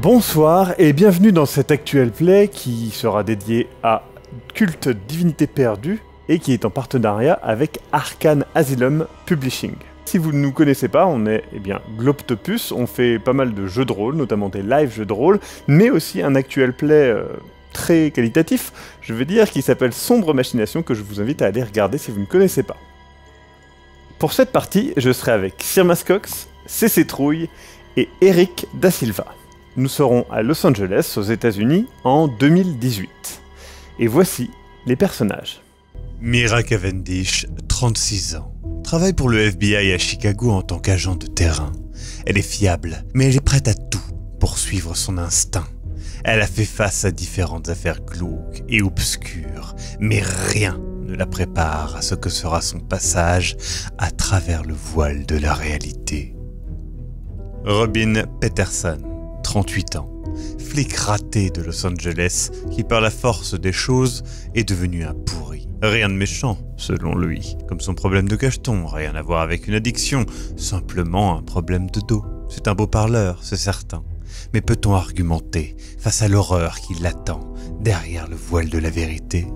Bonsoir et bienvenue dans cet actuel play qui sera dédié à Culte Divinité Perdue et qui est en partenariat avec Arcane Asylum Publishing. Si vous ne nous connaissez pas, on est Globtopus, on fait pas mal de jeux de rôle, notamment des live jeux de rôle, mais aussi un actuel play très qualitatif, je veux dire, qui s'appelle Sombre Machination, que je vous invite à aller regarder si vous ne connaissez pas. Pour cette partie, je serai avec Sir Mascox, CC Trouille et Eric Da Silva. Nous serons à Los Angeles, aux États-Unis, en 2018. Et voici les personnages. Mira Cavendish, 36 ans. Travaille pour le FBI à Chicago en tant qu'agent de terrain. Elle est fiable, mais elle est prête à tout pour suivre son instinct. Elle a fait face à différentes affaires glauques et obscures, mais rien ne la prépare à ce que sera son passage à travers le voile de la réalité. Robin Peterson, 38 ans, flic raté de Los Angeles qui par la force des choses est devenu un pourri. Rien de méchant, selon lui, comme son problème de cacheton, rien à voir avec une addiction, simplement un problème de dos. C'est un beau parleur, c'est certain. Mais peut-on argumenter face à l'horreur qui l'attend derrière le voile de la vérité?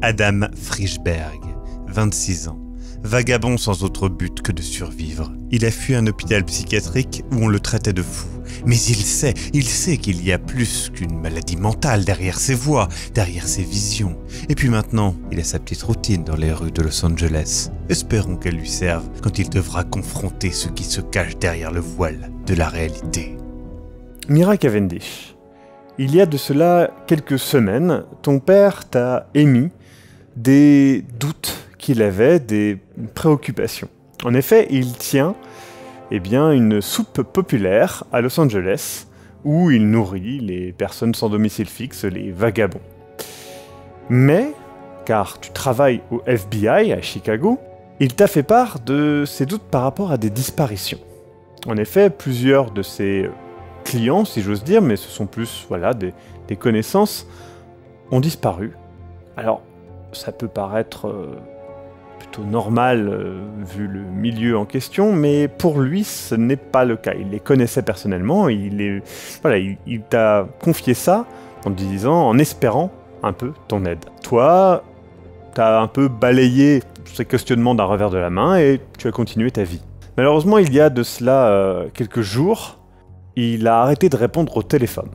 Adam Frischberg, 26 ans. Vagabond sans autre but que de survivre. Il a fui un hôpital psychiatrique où on le traitait de fou. Mais il sait qu'il y a plus qu'une maladie mentale derrière ses voix, derrière ses visions. Et puis maintenant, il a sa petite routine dans les rues de Los Angeles. Espérons qu'elle lui serve quand il devra confronter ce qui se cache derrière le voile de la réalité. Mira Cavendish, il y a de cela quelques semaines, ton père t'a émis des doutes qu'il avait, des préoccupations. En effet, il tient une soupe populaire à Los Angeles où il nourrit les personnes sans domicile fixe, les vagabonds. Mais, car tu travailles au FBI à Chicago, il t'a fait part de ses doutes par rapport à des disparitions. En effet, plusieurs de ses clients, si j'ose dire, mais ce sont plus des connaissances, ont disparu. Alors, ça peut paraître plutôt normal vu le milieu en question, mais pour lui, ce n'est pas le cas. Il les connaissait personnellement, il t'a confié ça en espérant un peu ton aide. Toi, t'as un peu balayé ces questionnements d'un revers de la main et tu as continué ta vie. Malheureusement, il y a de cela quelques jours, il a arrêté de répondre au téléphone.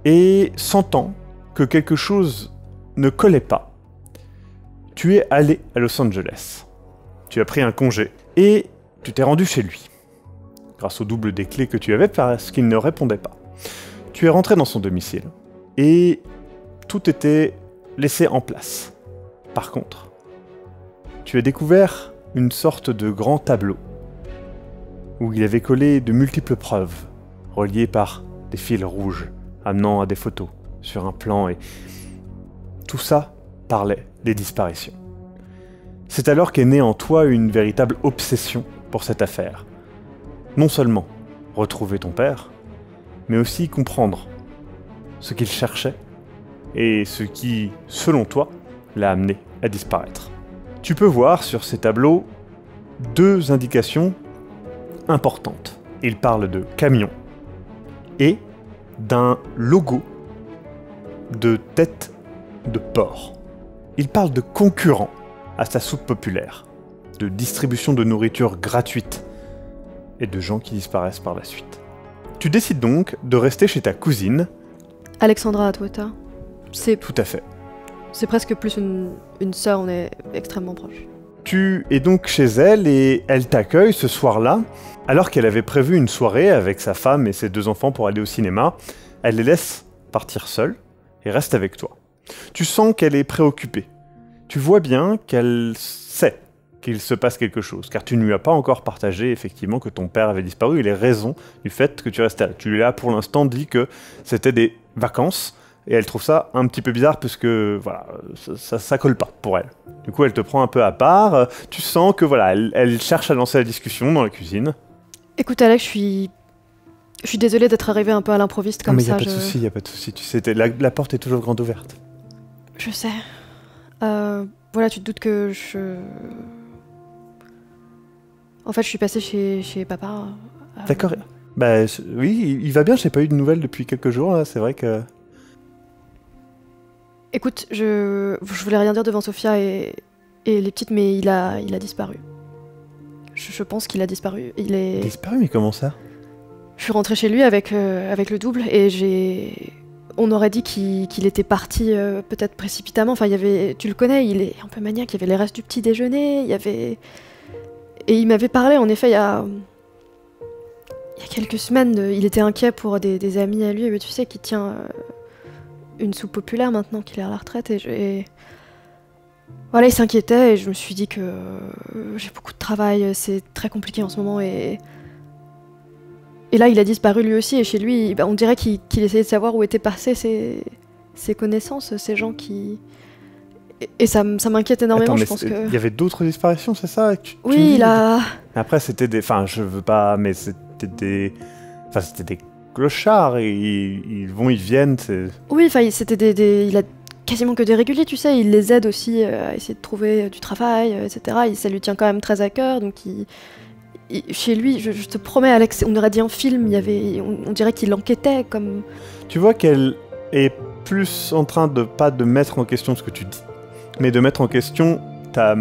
Et sentant que quelque chose ne collait pas, tu es allé à Los Angeles. Tu as pris un congé et tu t'es rendu chez lui. Grâce au double des clés que tu avais parce qu'il ne répondait pas. Tu es rentré dans son domicile et tout était laissé en place. Par contre, tu as découvert une sorte de grand tableau où il avait collé de multiples preuves reliées par des fils rouges amenant à des photos sur un plan et tout ça parlait des disparitions. C'est alors qu'est née en toi une véritable obsession pour cette affaire. Non seulement retrouver ton père, mais aussi comprendre ce qu'il cherchait et ce qui, selon toi, l'a amené à disparaître. Tu peux voir sur ces tableaux deux indications importantes. Il parle de camion et d'un logo de tête de porc. Il parle de concurrents à sa soupe populaire, de distribution de nourriture gratuite et de gens qui disparaissent par la suite. Tu décides donc de rester chez ta cousine, Alexandra Atwata. Tout à fait. C'est presque plus une sœur, on est extrêmement proches. Tu es donc chez elle et elle t'accueille ce soir-là, alors qu'elle avait prévu une soirée avec sa femme et ses deux enfants pour aller au cinéma. Elle les laisse partir seules et reste avec toi. Tu sens qu'elle est préoccupée. Tu vois bien qu'elle sait qu'il se passe quelque chose, car tu ne lui as pas encore partagé effectivement que ton père avait disparu et les raisons du fait que tu restais là. Tu lui as pour l'instant dit que c'était des vacances, et elle trouve ça un petit peu bizarre parce que ça colle pas pour elle. Du coup, elle te prend un peu à part. Tu sens que elle cherche à lancer la discussion dans la cuisine. Écoute Alex, je suis désolée d'être arrivée un peu à l'improviste comme ça. Mais y a pas de souci, tu sais, la porte est toujours grande ouverte. Je sais. Tu te doutes que En fait, je suis passée chez papa. D'accord. Bah oui, il va bien, j'ai pas eu de nouvelles depuis quelques jours, là, c'est vrai que... Écoute, je voulais rien dire devant Sophia et les petites, mais il a disparu. Je pense qu'il a disparu. Il est... Disparu, mais comment ça? Je suis rentrée chez lui avec le double et on aurait dit qu'il était parti peut-être précipitamment. Enfin, il y avait... Tu le connais, il est un peu maniaque, il y avait les restes du petit déjeuner, il y avait... Et il m'avait parlé, en effet, il y a quelques semaines, il était inquiet pour des amis à lui, mais tu sais, qui tient une soupe populaire maintenant qu'il est à la retraite. Et voilà, il s'inquiétait et je me suis dit que j'ai beaucoup de travail, c'est très compliqué en ce moment. Et là, il a disparu lui aussi, et chez lui, on dirait qu'il essayait de savoir où étaient passées ses connaissances, ces gens qui... Et ça m'inquiète énormément. Attends, je pense que... Il y avait d'autres disparitions, c'est ça? Oui, il a... Après, c'était des... Enfin, je veux pas... Mais c'était des... Enfin, c'était des clochards, et ils vont, ils viennent, c'est... Oui, enfin, c'était des... Il a quasiment que des réguliers, tu sais. Il les aide aussi à essayer de trouver du travail, etc. Et ça lui tient quand même très à cœur, donc chez lui, je te promets, Alex, on aurait dit un film, on dirait qu'il enquêtait, comme... Tu vois qu'elle est plus en train de, pas de mettre en question ce que tu dis, mais de mettre en question ta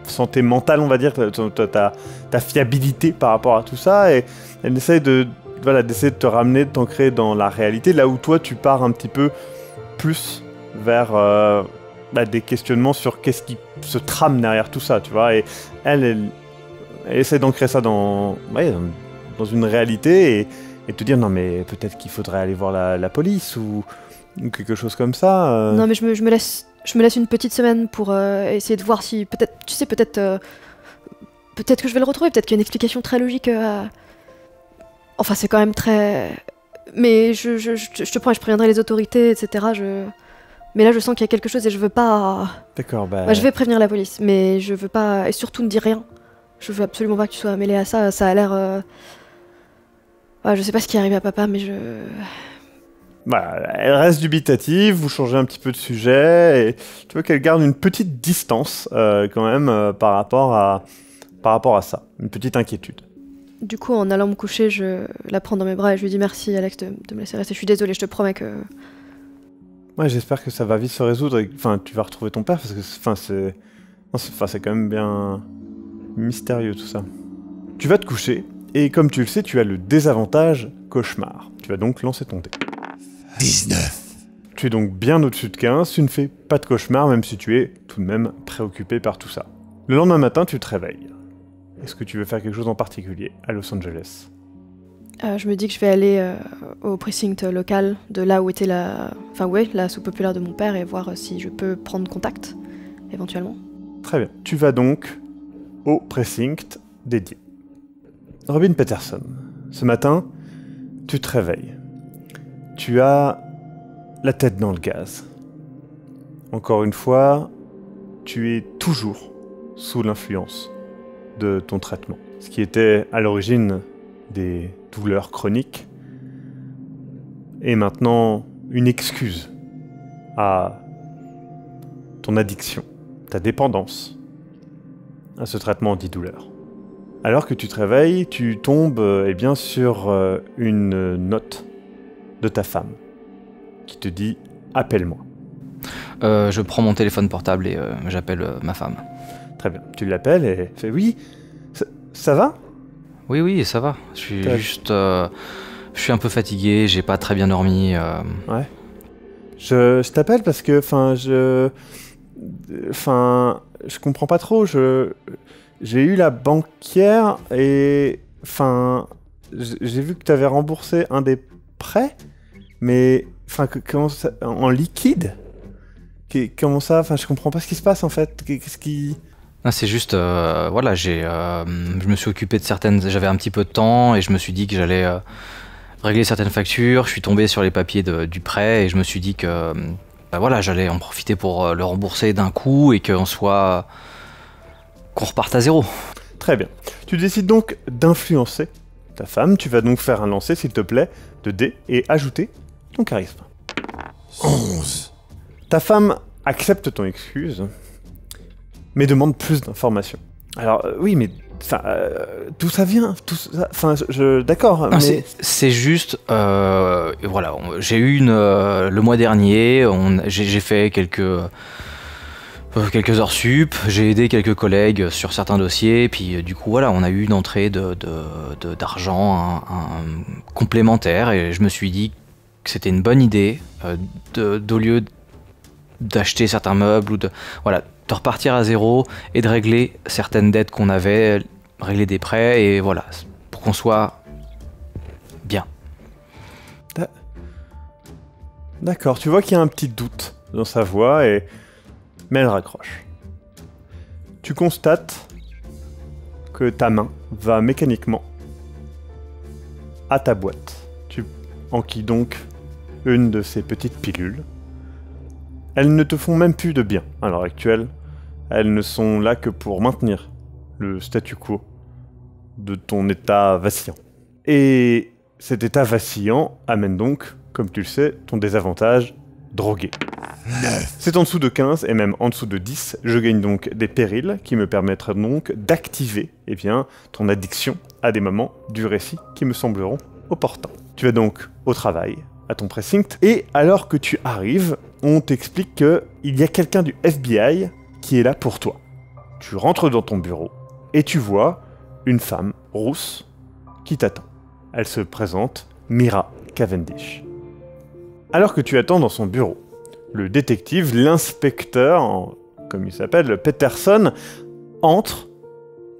santé mentale, on va dire, ta fiabilité par rapport à tout ça, et elle essaie d'essayer de te ramener, de t'ancrer dans la réalité, là où toi tu pars un petit peu plus vers des questionnements sur qu'est-ce qui se trame derrière tout ça, tu vois, et elle essaie d'ancrer ça dans une réalité, et te dire non mais peut-être qu'il faudrait aller voir la police ou quelque chose comme ça. Non mais je me laisse une petite semaine pour essayer de voir si peut-être, tu sais, peut-être que je vais le retrouver, peut-être qu'il y a une explication très logique. Enfin, c'est quand même très... Mais je te promets, je préviendrai les autorités, etc. Mais là, je sens qu'il y a quelque chose et je veux pas... D'accord, je vais prévenir la police, mais je veux pas... Et surtout, ne dis rien. Je veux absolument pas que tu sois mêlé à ça. Ça a l'air... je sais pas ce qui est arrivé à papa, mais elle reste dubitative, vous changez un petit peu de sujet, et tu vois qu'elle garde une petite distance quand même par rapport à ça, une petite inquiétude. Du coup, en allant me coucher, je la prends dans mes bras et je lui dis merci, Alex, de me laisser rester. Je suis désolée, je te promets que... Ouais, j'espère que ça va vite se résoudre, enfin, tu vas retrouver ton père, parce que c'est quand même bien mystérieux tout ça. Tu vas te coucher, et comme tu le sais, tu as le désavantage cauchemar. Tu vas donc lancer ton dé. 19. Tu es donc bien au-dessus de 15, tu ne fais pas de cauchemar, même si tu es tout de même préoccupé par tout ça. Le lendemain matin, tu te réveilles. Est-ce que tu veux faire quelque chose en particulier à Los Angeles? Je me dis que je vais aller au precinct local de là où était la soupe populaire de mon père et voir si je peux prendre contact, éventuellement. Très bien. Tu vas donc au precinct dédié. Robin Peterson, ce matin, tu te réveilles. Tu as la tête dans le gaz. Encore une fois, tu es toujours sous l'influence de ton traitement. Ce qui était à l'origine des douleurs chroniques est maintenant une excuse à ton addiction, ta dépendance à ce traitement antidouleur. Alors que tu te réveilles, tu tombes sur une note de ta femme qui te dit « Appelle-moi ». Je prends mon téléphone portable et j'appelle ma femme. Très bien. Tu l'appelles et elle fait « Oui, ça va ?» Oui, ça va. Je suis juste... je suis un peu fatigué, j'ai pas très bien dormi. Ouais. Je t'appelle parce que, je comprends pas trop. J'ai eu la banquière et, j'ai vu que tu avais remboursé un des prêts, mais, comment ça, en liquide? Comment ça? Je comprends pas ce qui se passe en fait. Qu'est-ce qui... Ah, c'est juste, je me suis occupé de certaines... J'avais un petit peu de temps et je me suis dit que j'allais régler certaines factures. Je suis tombé sur les papiers du prêt et je me suis dit que j'allais en profiter pour le rembourser d'un coup et qu'on reparte à zéro. Très bien. Tu décides donc d'influencer ta femme. Tu vas donc faire un lancer, s'il te plaît, de dés et ajouter ton charisme. 11. Ta femme accepte ton excuse, mais demande plus d'informations. Alors, oui, mais Enfin, d'où ça vient, tout ça, enfin, d'accord, Non, mais... c'est juste, voilà, j'ai eu le mois dernier, j'ai fait quelques heures sup, j'ai aidé quelques collègues sur certains dossiers, puis du coup voilà, on a eu une entrée d'argent complémentaire, et je me suis dit que c'était une bonne idée d'au lieu d'acheter certains meubles ou de repartir à zéro et de régler certaines dettes qu'on avait, régler des prêts, et voilà, pour qu'on soit bien. D'accord, tu vois qu'il y a un petit doute dans sa voix, mais elle raccroche. Tu constates que ta main va mécaniquement à ta boîte. Tu enquilles donc une de ces petites pilules. Elles ne te font même plus de bien à l'heure actuelle. Elles ne sont là que pour maintenir le statu quo de ton état vacillant. Et cet état vacillant amène donc, comme tu le sais, ton désavantage drogué. 9. C'est en dessous de 15 et même en dessous de 10. Je gagne donc des périls qui me permettront donc d'activer ton addiction à des moments du récit qui me sembleront opportuns. Tu vas donc au travail, à ton precinct, et alors que tu arrives, on t'explique qu'il y a quelqu'un du FBI qui est là pour toi. Tu rentres dans ton bureau et tu vois une femme rousse qui t'attend. Elle se présente, Mira Cavendish. Alors que tu attends dans son bureau, le détective, l'inspecteur, comme il s'appelle, Peterson, entre,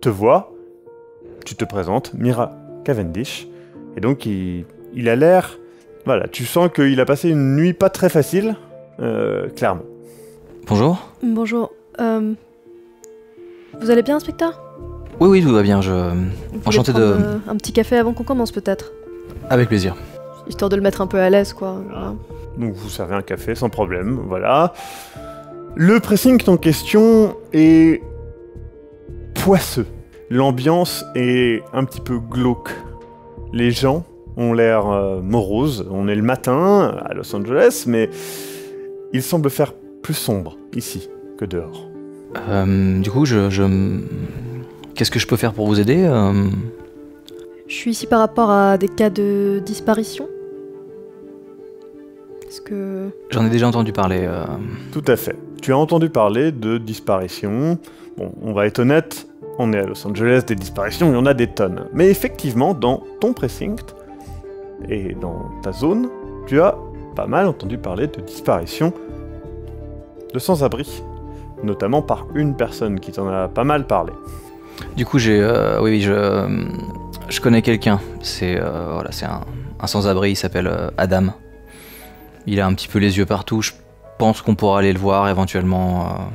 te voit, tu te présentes, Mira Cavendish, et donc il a l'air... Voilà, tu sens qu'il a passé une nuit pas très facile, clairement. Bonjour. Bonjour. Vous allez bien, inspecteur? Oui, tout va bien, Vous voulez enchanté prendre, de... un petit café avant qu'on commence, peut-être? Avec plaisir. Histoire de le mettre un peu à l'aise, quoi. Voilà. Donc vous servez un café sans problème, voilà. Le precinct en question est poisseux. L'ambiance est un petit peu glauque. Les gens ont l'air moroses. On est le matin à Los Angeles, mais il semble faire plus sombre ici que dehors. Du coup, qu'est-ce que je peux faire pour vous aider Je suis ici par rapport à des cas de disparition. Est-ce que... J'en ai déjà entendu parler. Tout à fait. Tu as entendu parler de disparitions. Bon, on va être honnête, on est à Los Angeles, des disparitions, il y en a des tonnes. Mais effectivement, dans ton precinct et dans ta zone, tu as pas mal entendu parler de disparitions de sans-abri. Notamment par une personne qui t'en a pas mal parlé. Du coup, oui, je connais quelqu'un. C'est un sans-abri, il s'appelle Adam. Il a un petit peu les yeux partout. Je pense qu'on pourra aller le voir éventuellement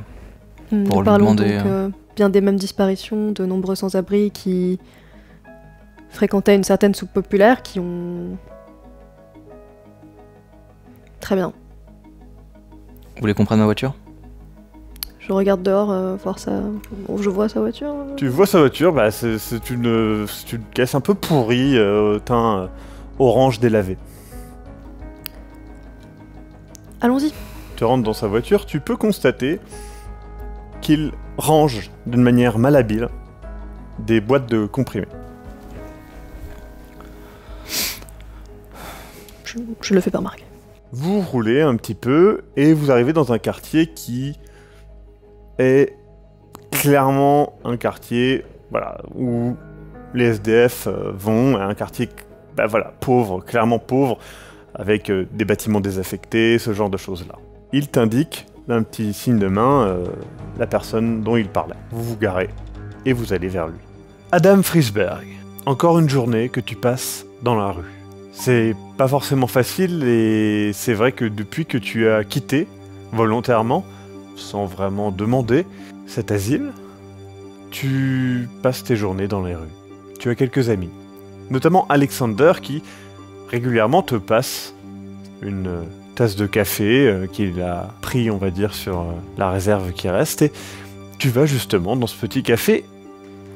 pour lui parlons demander. Donc, bien des mêmes disparitions, de nombreux sans-abri qui fréquentaient une certaine soupe populaire, qui ont... Très bien. Vous voulez qu'on prenne ma voiture? Je regarde dehors, voir ça. Bon, je vois sa voiture. Tu vois sa voiture, bah c'est une caisse un peu pourrie, teint orange délavé. Allons-y. Tu rentres dans sa voiture, tu peux constater qu'il range d'une manière malhabile des boîtes de comprimés. Je le fais pas remarquer. Vous roulez un petit peu et vous arrivez dans un quartier qui est clairement un quartier où les SDF vont, un quartier pauvre, clairement pauvre, avec des bâtiments désaffectés, ce genre de choses-là. Il t'indique d'un petit signe de main la personne dont il parlait. Vous vous garez et vous allez vers lui. Adam Friesberg, encore une journée que tu passes dans la rue. C'est pas forcément facile et c'est vrai que depuis que tu as quitté volontairement, sans vraiment demander, cet asile, tu passes tes journées dans les rues. Tu as quelques amis, notamment Alexander qui régulièrement te passe une tasse de café qu'il a pris, on va dire, sur la réserve qui reste, et tu vas justement dans ce petit café,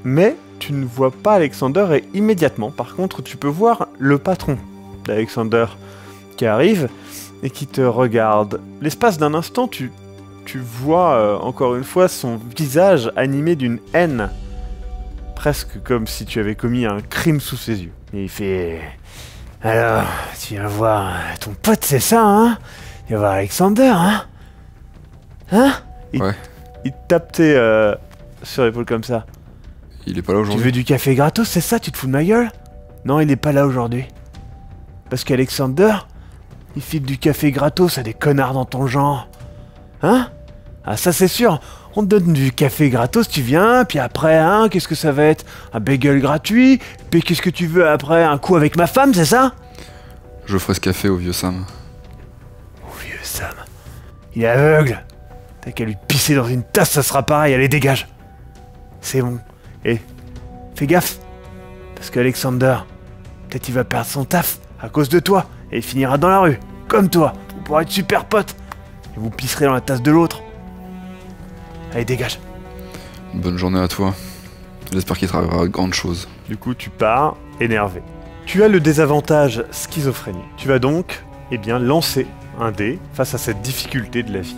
mais tu ne vois pas Alexander, et immédiatement, par contre, tu peux voir le patron d'Alexander qui arrive et qui te regarde. L'espace d'un instant, tu vois encore une fois son visage animé d'une haine presque comme si tu avais commis un crime sous ses yeux. Et il fait... Alors, tu viens voir ton pote, c'est ça, hein? Tu viens voir Alexander, hein? Hein? Ouais. Il te tape sur l'épaule comme ça. Il est pas là Tu aujourd'hui. veux du café gratos, c'est ça? Tu te fous de ma gueule? Non, il est pas là aujourd'hui. Parce qu'Alexander, il file du café gratos à des connards dans ton genre. Hein? Ah, ça c'est sûr. On te donne du café gratos, tu viens, puis après, hein, qu'est-ce que ça va être? Un bagel gratuit? Puis qu'est-ce que tu veux après? Un coup avec ma femme, c'est ça? Je ferai ce café au vieux Sam. Oh, vieux Sam. Il est aveugle. T'as qu'à lui pisser dans une tasse, ça sera pareil, allez, dégage. C'est bon. Et fais gaffe. Parce qu'Alexander, peut-être il va perdre son taf à cause de toi, et il finira dans la rue, comme toi. Vous pourrez être super potes. Et vous pisserez dans la tasse de l'autre. Allez, dégage. Bonne journée à toi. J'espère qu'il t'arrivera de grandes choses. Du coup, tu pars, énervé. Tu as le désavantage schizophrénie. Tu vas donc, eh bien, lancer un dé face à cette difficulté de la vie.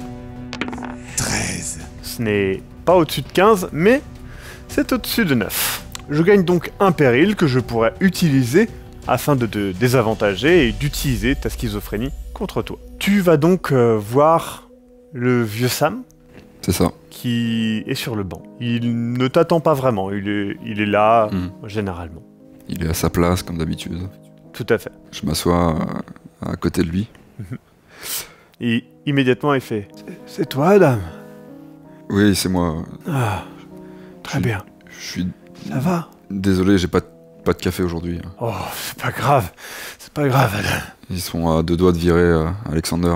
13. Ce n'est pas au-dessus de 15, mais c'est au-dessus de 9. Je gagne donc un péril que je pourrais utiliser afin de te désavantager et d'utiliser ta schizophrénie contre toi. Tu vas donc voir le vieux Sam C'est ça. qui est sur le banc. Il ne t'attend pas vraiment, il est là généralement. Il est à sa place, comme d'habitude. Tout à fait. Je m'assois à côté de lui. Et immédiatement il fait « C'est toi, Adam? Oui, c'est moi. Ah, très bien. Je suis Ça va? désolé, j'ai pas de café aujourd'hui. Oh, c'est pas grave. C'est pas grave, Adam. Ils sont à 2 doigts de virer Alexander.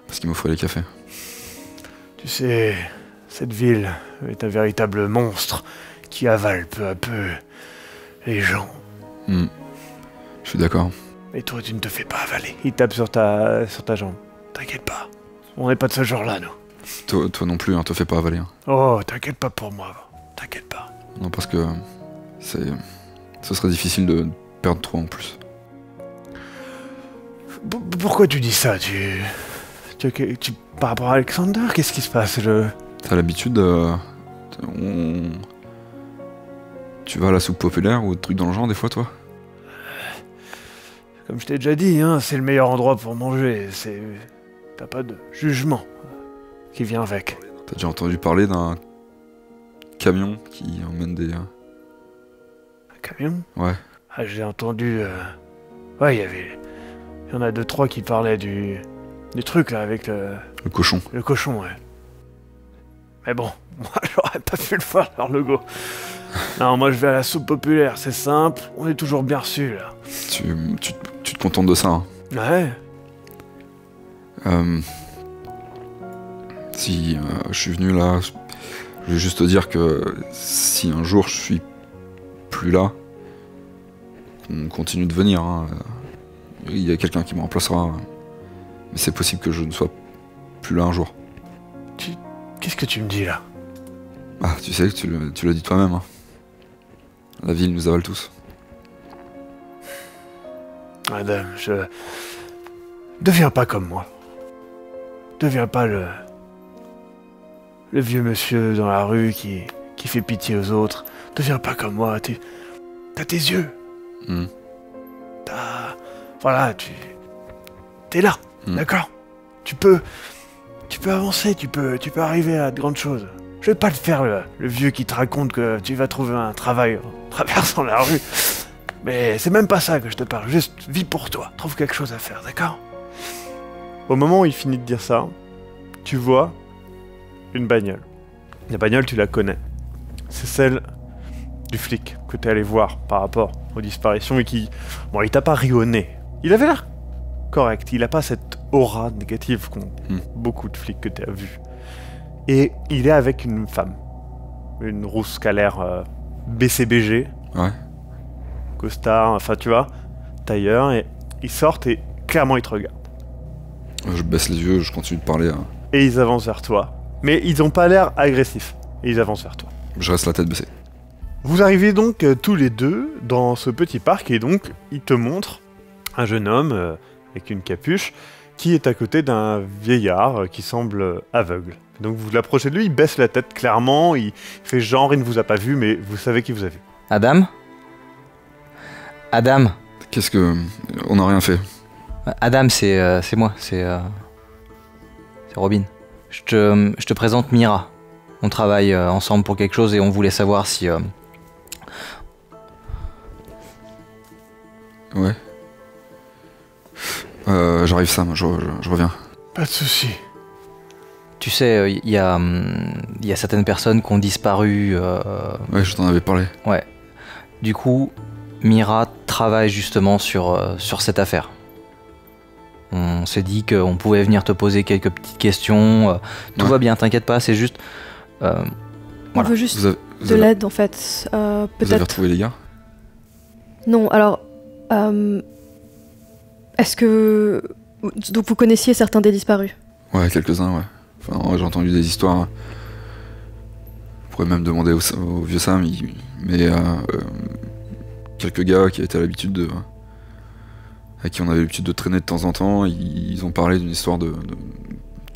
Parce qu'il m'offrait les cafés. Tu sais, cette ville est un véritable monstre qui avale peu à peu les gens. Je suis d'accord. Et toi, tu ne te fais pas avaler. Il tape sur ta jambe. T'inquiète pas. On n'est pas de ce genre-là, nous. Toi non plus, hein, te fais pas avaler. Hein. Oh, t'inquiète pas pour moi. T'inquiète pas. Non, parce que ce serait difficile de perdre trop en plus. Pourquoi tu dis ça? Par rapport à Alexander, qu'est-ce qui se passe? T'as l'habitude Tu vas à la soupe populaire ou des trucs dans le genre des fois, toi? Comme je t'ai déjà dit, hein, c'est le meilleur endroit pour manger. T'as pas de jugement qui vient avec. T'as déjà entendu parler d'un camion qui emmène des... Un camion? Ouais. Ah, j'ai entendu... Ouais, il y en a 2-3 qui parlaient du truc, là, avec Le cochon. le cochon, ouais. Mais bon, moi, j'aurais pas pu le voir, leur logo. Non, moi, je vais à la soupe populaire, c'est simple, on est toujours bien reçus, là. Tu te contentes de ça, hein. Ouais. Si je suis venu là, je vais juste te dire que si un jour je suis plus là, qu'on continue de venir, hein, il y a quelqu'un qui me remplacera. Mais c'est possible que je ne sois plus là un jour. Qu'est-ce que tu me dis, là? Ah, tu sais, tu l'as dit toi-même. Hein. La ville nous avale tous. Madame, deviens pas comme moi. Deviens pas le vieux monsieur dans la rue qui fait pitié aux autres. Deviens pas comme moi. T'as tes yeux. Voilà, t'es là, d'accord? Tu peux avancer, tu peux arriver à de grandes choses. Je vais pas le faire, le vieux qui te raconte que tu vas trouver un travail en traversant la rue. Mais c'est même pas ça que je te parle, juste vis pour toi, trouve quelque chose à faire, d'accord? Au moment où il finit de dire ça, tu vois une bagnole. La bagnole, tu la connais. C'est celle du flic que t'es allé voir par rapport aux disparitions et qui... Bon, il t'a pas ri au nez. Il avait l'air correct, il a pas cette aura négative qu'ont beaucoup de flics que t'as vus. Et il est avec une femme. Une rousse qui a l'air BCBG. Ouais. Costard, enfin tu vois, tailleur, et ils sortent et clairement ils te regardent. Je baisse les yeux, je continue de parler. Hein. Et ils avancent vers toi. Mais ils ont pas l'air agressifs. Et ils avancent vers toi. Je reste la tête baissée. Vous arrivez donc tous les deux dans ce petit parc et donc il te montre un jeune homme avec une capuche qui est à côté d'un vieillard qui semble aveugle. Donc vous l'approchez de lui, il baisse la tête clairement, il fait genre il ne vous a pas vu, mais vous savez qu'il vous a vu. Adam? Adam? Qu'est-ce que... On n'a rien fait. Adam, c'est moi, c'est Robin. Je te présente Mira. On travaille ensemble pour quelque chose et on voulait savoir si... Ouais. J'arrive Sam, je reviens. Pas de souci. Tu sais, il y a certaines personnes qui ont disparu. Ouais, je t'en avais parlé. Ouais. Du coup, Mira travaille justement sur cette affaire. On s'est dit qu'on pouvait venir te poser quelques petites questions. Tout va bien, t'inquiète pas, c'est juste... On Voilà. veut juste Vous de avez, l'aide en fait. vous avez Peut-être. retrouvé les gars? Non, alors. Est-ce que. Donc vous connaissiez certains des disparus? Ouais, quelques-uns, ouais. Enfin, ouais, j'ai entendu des histoires. Je pourrais même demander au vieux Sam, mais quelques gars qui étaient à l'habitude de... avec qui on avait l'habitude de traîner de temps en temps, ils ont parlé d'une histoire de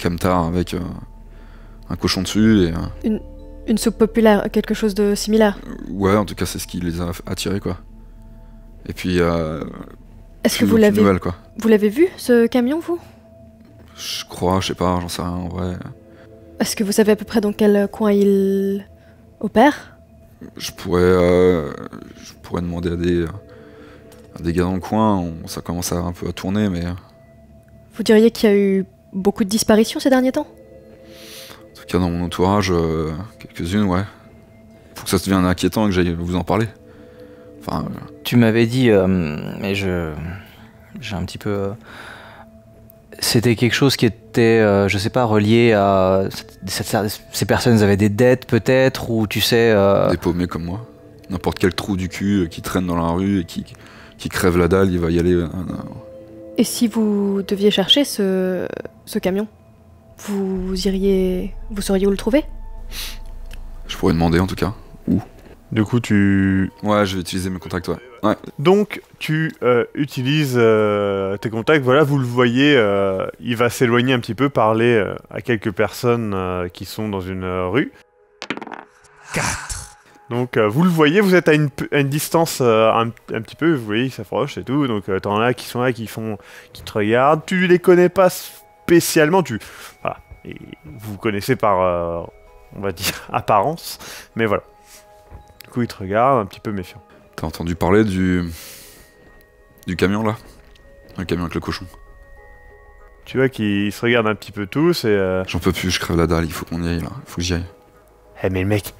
camtar avec un cochon dessus et... Une soupe populaire, quelque chose de similaire. Ouais, en tout cas, c'est ce qui les a attirés, quoi. Et puis... Est-ce que plus vous aucune l'avez nouvelle, quoi. Vous l'avez vu, ce camion, vous? Je crois, je sais pas, j'en sais rien, en vrai. Est-ce que vous savez à peu près dans quel coin il opère? Je pourrais demander à des gars dans le coin, ça commence un peu à tourner, mais... Vous diriez qu'il y a eu beaucoup de disparitions ces derniers temps? En tout cas, dans mon entourage, quelques-unes, ouais. Faut que ça devienne inquiétant et que j'aille vous en parler. Enfin... Tu m'avais dit, mais j'ai un petit peu... C'était quelque chose qui était, je sais pas, relié à... Ces personnes avaient des dettes peut-être, ou tu sais... Des paumés comme moi. N'importe quel trou du cul qui traîne dans la rue et qui crève la dalle, il va y aller... Et si vous deviez chercher ce camion, vous sauriez où le trouver? Je pourrais demander en tout cas. Où? Du coup, tu... Ouais, je vais utiliser mes contacts, ouais. Ouais. Donc, tu utilises tes contacts, voilà, vous le voyez, il va s'éloigner un petit peu, parler à quelques personnes qui sont dans une rue. 4. Donc, vous le voyez, vous êtes à une distance un petit peu, vous voyez, ils s'approchent et tout, donc t'en as qui sont là, qui te regardent, tu les connais pas spécialement, voilà, et vous connaissez par, on va dire, apparence, mais voilà. Du coup, ils te regardent, un petit peu méfiants. T'as entendu parler du camion là? Un camion avec le cochon. Tu vois qu'ils se regardent un petit peu tous et... J'en peux plus, je crève la dalle, il faut qu'on y aille là, il faut que j'y aille. Eh mais le mec,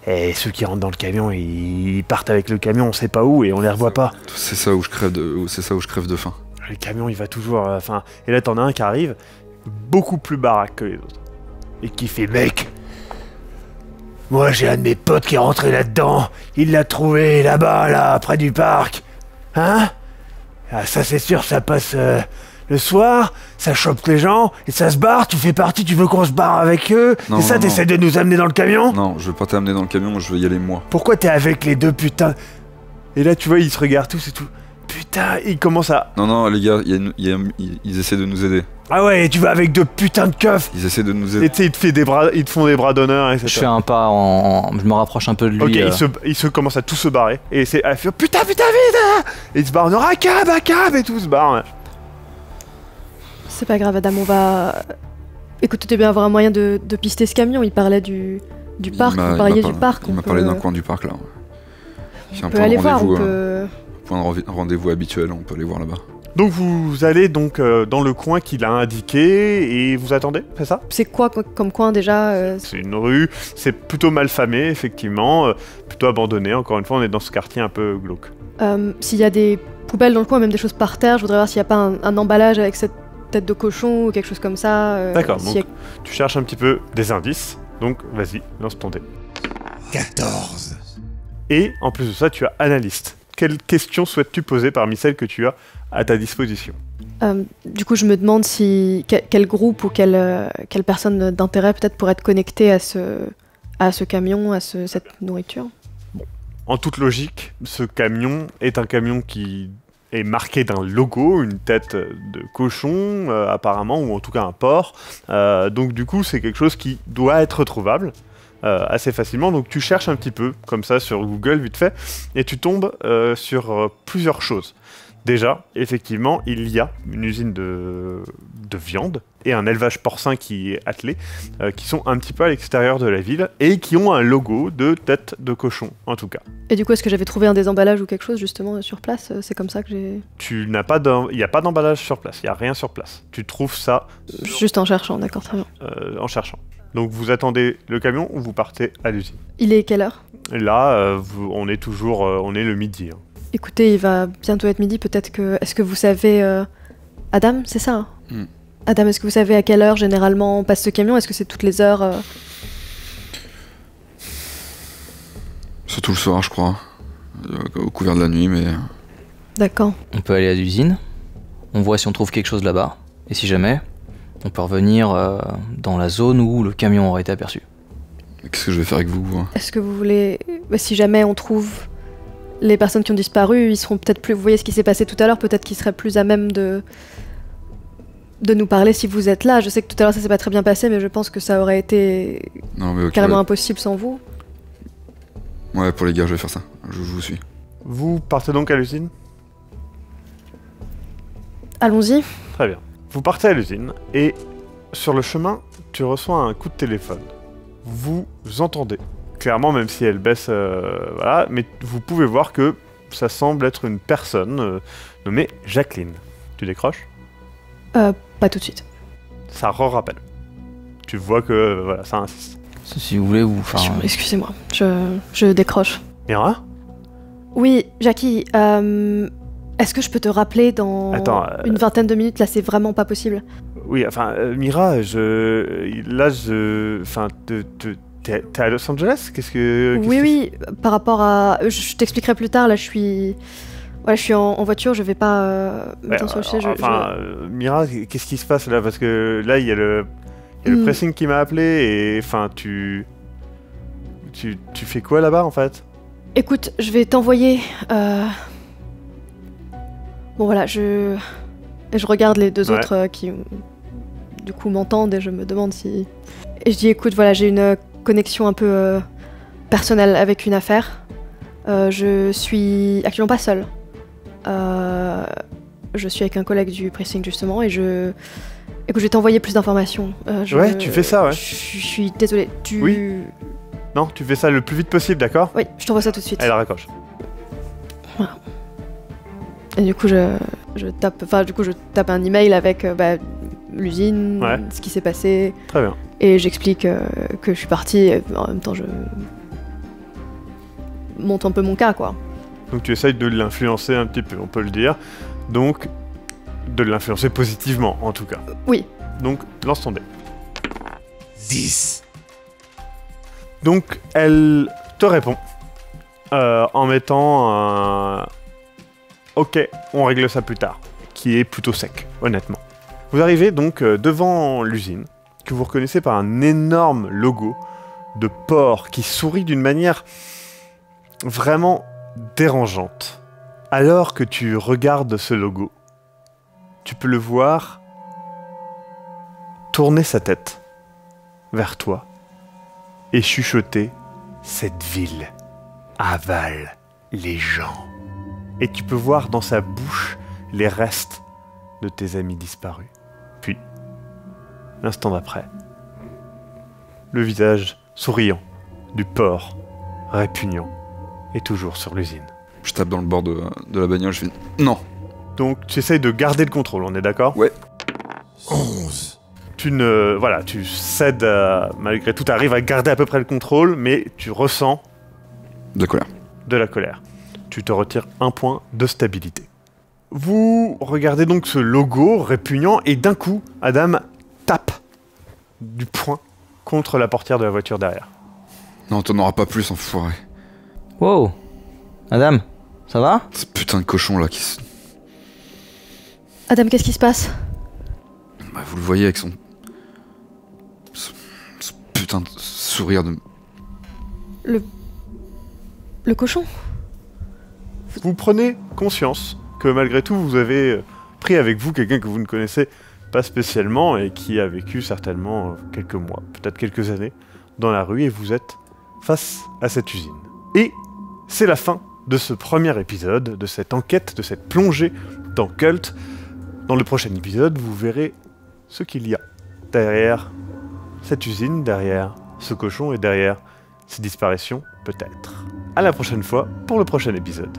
ceux qui rentrent dans le camion, ils partent avec le camion, on sait pas où et on les revoit pas. C'est ça où je crève de faim. Le camion, il va toujours... et là, t'en as un qui arrive, beaucoup plus baraque que les autres. Et qui fait, mec, moi j'ai un de mes potes qui est rentré là-dedans, il l'a trouvé là-bas, là, près du parc. Hein? Ah, ça c'est sûr, ça passe le soir, ça chope les gens, et ça se barre, tu fais partie, tu veux qu'on se barre avec eux, Non, et ça non, t'essaies de nous amener dans le camion? Non, je veux pas t'amener dans le camion, je veux y aller moi. Pourquoi t'es avec les deux putains? Et là, tu vois, ils se regardent tous et tout. Putain, ils commencent à... Non, les gars, ils essaient de nous aider. Ah ouais, et tu vas avec deux putains de keufs. Ils essaient de nous Et aider. tu sais, ils te font des bras d'honneur, etc. Je fais un pas je me rapproche un peu de lui. Ok, ils se commencent à tous se barrer. Et c'est à faire putain, vite Et ils se barrent, non, à cab, et tout se barrent. C'est pas grave, Adam, on va... Écoute, tu bien avoir un moyen de pister ce camion. Il parlait du parc, vous parliez du parc. Il m'a parlé d'un coin du parc là. J'ai un On peut point de aller voir, rendez-vous, on peut... point de rendez-vous habituel, on peut aller voir là-bas. Donc vous allez donc dans le coin qu'il a indiqué et vous attendez, c'est ça? C'est quoi comme coin déjà C'est une rue, c'est plutôt mal famé, effectivement, plutôt abandonné. Encore une fois, on est dans ce quartier un peu glauque. S'il y a des poubelles dans le coin, même des choses par terre, je voudrais voir s'il n'y a pas un emballage avec cette tête de cochon ou quelque chose comme ça. D'accord, s'il y a- donc tu cherches un petit peu des indices. Donc vas-y, lance ton dé. 14. Et en plus de ça, tu as analyste. Quelles questions souhaites-tu poser parmi celles que tu as à ta disposition? Du coup, je me demande si quel groupe ou quelle personne d'intérêt peut-être pourrait être connectée à ce camion, à cette nourriture. En toute logique, ce camion est un camion qui est marqué d'un logo, une tête de cochon apparemment, ou en tout cas un porc. Donc du coup c'est quelque chose qui doit être trouvable assez facilement. Donc tu cherches un petit peu comme ça sur Google vite fait et tu tombes sur plusieurs choses. Déjà, effectivement, il y a une usine de viande et un élevage porcin qui est attelé, qui sont un petit peu à l'extérieur de la ville et qui ont un logo de tête de cochon, en tout cas. Et du coup, est-ce que j'avais trouvé un désemballage ou quelque chose justement sur place? C'est comme ça que j'ai... Il n'y a pas d'emballage sur place, il n'y a rien sur place. Tu trouves ça Juste en cherchant, d'accord, très bien. en cherchant. Donc vous attendez le camion ou vous partez à l'usine. Il est quelle heure? Là, on est le midi. Hein. Écoutez, il va bientôt être midi, peut-être que... Est-ce que vous savez... Adam, c'est ça hein Adam, est-ce que vous savez à quelle heure généralement passe ce camion? Est-ce que c'est toutes les heures Surtout le soir, je crois. Au couvert de la nuit, mais... D'accord. On peut aller à l'usine, on voit si on trouve quelque chose là-bas, et si jamais, on peut revenir dans la zone où le camion aurait été aperçu. Qu'est-ce que je vais faire avec vous? Est-ce que vous voulez... si jamais on trouve les personnes qui ont disparu, ils seront peut-être plus... Vous voyez ce qui s'est passé tout à l'heure, peut-être qu'ils seraient plus à même de nous parler si vous êtes là. Je sais que tout à l'heure ça s'est pas très bien passé, mais je pense que ça aurait été Non, mais carrément ouais. impossible sans vous. Ouais, pour les gars, je vais faire ça. Je vous suis. Vous partez donc à l'usine ? Allons-y. Très bien. Vous partez à l'usine et sur le chemin, tu reçois un coup de téléphone. Vous entendez, clairement, même si elle baisse, voilà, mais vous pouvez voir que ça semble être une personne nommée Jacqueline. Tu décroches ? Pas tout de suite. Ça re-rappelle. Tu vois que, voilà, ça insiste. Si vous voulez, vous... Excusez-moi, je décroche. Mira ? Oui, Jackie, est-ce que je peux te rappeler dans une vingtaine de minutes? Là, c'est vraiment pas possible. Oui, enfin, Mira, enfin, t'es à Los Angeles? Oui, par rapport à... Je t'expliquerai plus tard, là, je suis en voiture, je vais pas mettre sur le sujet. Mira, qu'est-ce qui se passe là? Parce que là, il y a le pressing qui m'a appelé et, enfin, tu fais quoi là-bas, en fait? Écoute, je vais t'envoyer... Bon, voilà, je regarde les deux autres qui, du coup, m'entendent et je me demande si... Et je dis, écoute, voilà, j'ai une connexion un peu personnelle avec une affaire. Je suis actuellement pas seule. Je suis avec un collègue du pressing, justement, et écoute, je vais t'envoyer plus d'informations. Ouais, tu fais ça, ouais. Je suis désolée. Oui. Non, tu fais ça le plus vite possible, d'accord? Oui, je t'envoie ça tout de suite. Elle raccroche. Voilà. Et du coup, je tape un email avec l'usine, ce qui s'est passé. Très bien. Et j'explique que je suis partie, et en même temps, je monte un peu mon cas, quoi. Donc tu essayes de l'influencer un petit peu, on peut le dire. Donc, de l'influencer positivement, en tout cas. Oui. Donc, lance ton dé. 10. Donc, elle te répond en mettant un... Ok, on règle ça plus tard, qui est plutôt sec, honnêtement. Vous arrivez donc devant l'usine, que vous reconnaissez par un énorme logo de porc qui sourit d'une manière vraiment dérangeante. Alors que tu regardes ce logo, tu peux le voir tourner sa tête vers toi et chuchoter « Cette ville avale les gens ». Et tu peux voir dans sa bouche les restes de tes amis disparus. Puis, l'instant d'après, le visage souriant du porc répugnant est toujours sur l'usine. Je tape dans le bord de la bagnole, je fais non. Donc tu essayes de garder le contrôle, on est d'accord? Ouais. 11. Tu cèdes, malgré tout, tu arrives à garder à peu près le contrôle, mais tu ressens De colère. de la colère. Tu te retires un point de stabilité. Vous regardez donc ce logo répugnant et d'un coup, Adam tape du poing contre la portière de la voiture derrière. Non, t'en auras pas plus, enfoiré. Wow. Adam, ça va? Ce putain de cochon là qui se... Adam, qu'est-ce qui se passe? Bah, vous le voyez avec son... ce putain de sourire de... Le cochon? Vous prenez conscience que malgré tout vous avez pris avec vous quelqu'un que vous ne connaissez pas spécialement et qui a vécu certainement quelques mois, peut-être quelques années dans la rue et vous êtes face à cette usine. Et c'est la fin de ce premier épisode, de cette enquête, de cette plongée dans Cult. Dans le prochain épisode, vous verrez ce qu'il y a derrière cette usine, derrière ce cochon et derrière ces disparitions, peut-être. À la prochaine fois pour le prochain épisode.